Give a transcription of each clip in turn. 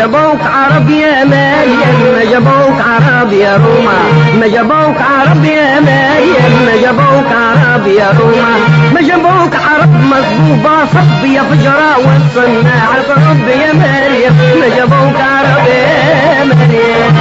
جابوك عرب يا مريم ما جابوك عرب يا روما ما جابوك عرب يا مريم ما جابوك عرب يا روما ما جابوك عرب مصبوبة صب يا فجرة والصناع رب يا مريم ما جابوك عرب يا مريم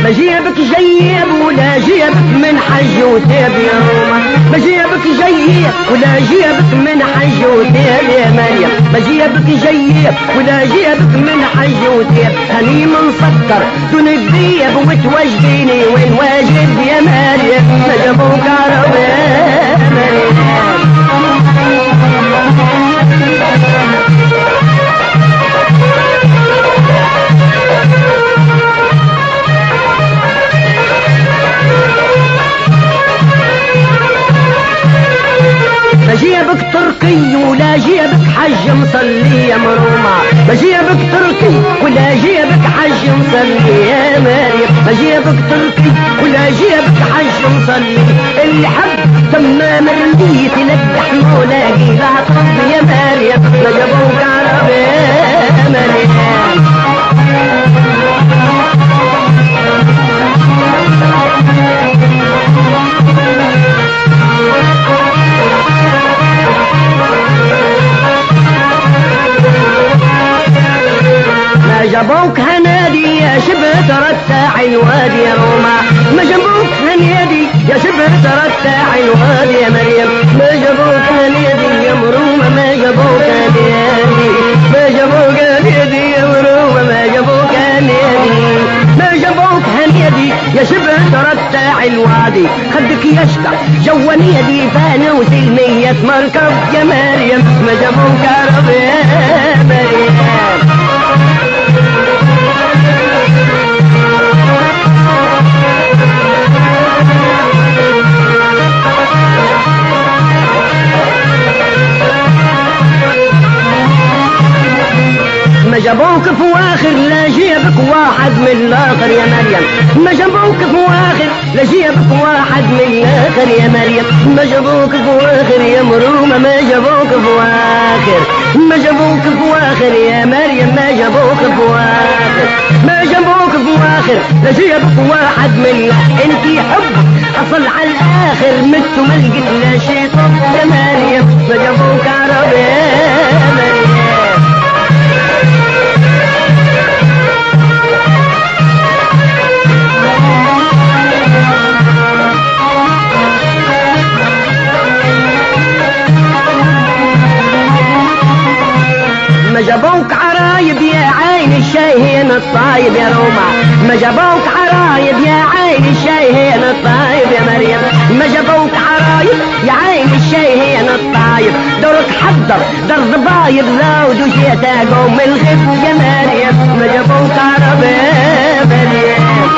ما جيبك جيب ولا جيبك من حج وتاب يا روما ما جيبك جيب ولا جيبك من حج وتاب يا مريم ما جيبك جيب ولا جيبك من حج وتاب هني منسكر دون الذيب وتواجديني وين واجد يا مريم ما جابوك عرب يا مريم ما جيبك تركي ولا جيبك حج مصلي يا مرومة ما جيبك تركي ولا جيبك حج مصلي يا مريم ما جيبك تركي ولا جيبك حج مصلي اللي حب تمام رميت لقح مولاقي لا طب يا مريم ما جابوك عرب يا مريم ما جابوك هنادي يا شبه ترتاع الوادي يا روما ما جابوك هنادي يا شبه ترتاع الوادي يا مريم ما جابوك هنادي يا مرومة ما جابوك هنادي ما جابوك هنادي يا مرومة ما جابوك هنادي ما جابوك هنادي يا شبه ترتاع الوادي خدك يشكى جوان يدي فانوس المية مركب يا مريم ما جابوك عرب يا مريم ما جابوك فواخر لا جيبك واحد من الاخر يا مريم ما جابوك فواخر لا جيبك واحد من الاخر يا مريم ما جابوك فواخر يا مرومة ما جابوك فواخر ما جابوك فواخر يا مريم ما جابوك فواخر ما جابوك فواخر لا جيبك واحد من انتي حبك اصل على الاخر مت ما لقيت لا شيء يا مريم ما جابوك عرب يا مريم ما جابوك عرايب يا عين الشاهين الطايب يا روما ما جابوك عرايب يا عين الشاهين الطايب يا مريم ما جابوك عرايب يا عين الشاهين الطايب دورك حضر در ضبايب زود وشيتا قوم الغب يا مريم ما جابوك عرب يا مريم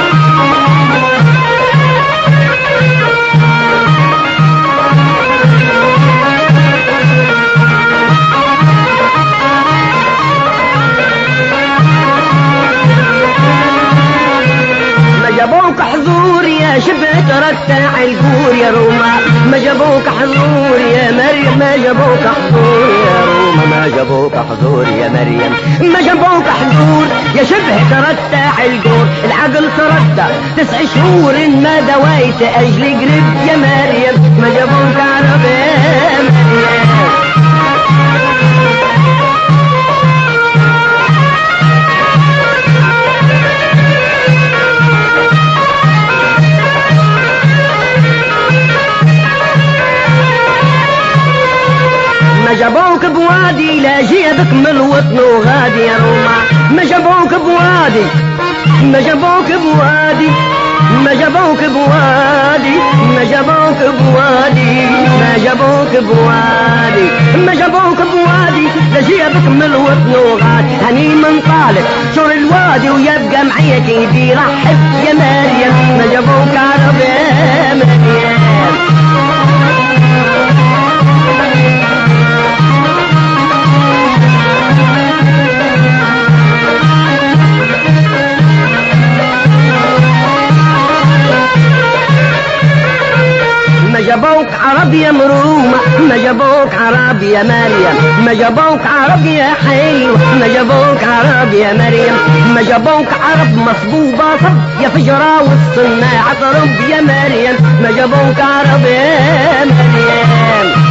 جابوك حضور يا شبه ترتاع الجور يا روما ما جابوك حضور يا مريم ما جابوك حضور يا روما ما جابوك حضور يا مريم ما جابوك حضور يا شبه ترتاع الجور العقل تردى 9 شهور ما دويت اجل قرب يا مريم ما جابوك عرب يا مريم ما جابوك بوادي لا جيبك من الوطن وغادي يا روما ما جابوك بوادي ما جابوك بوادي ما جابوك بوادي ما جابوك بوادي ما جابوك بوادي ما جابوك بوادي لا جيبك من الوطن وغادي هني من طالب شور الوادي ويبقى معيك يدي رحب يا مريم ما جابوك عرب يا مريم جابوك عرب يا مريم ما جابوك عرب يا حلو ما جابوك عرب يا مريم ما جابوك عرب مصبوبة صب يا فجرة والصناع قرب يا مريم ما جابوك عرب يا مريم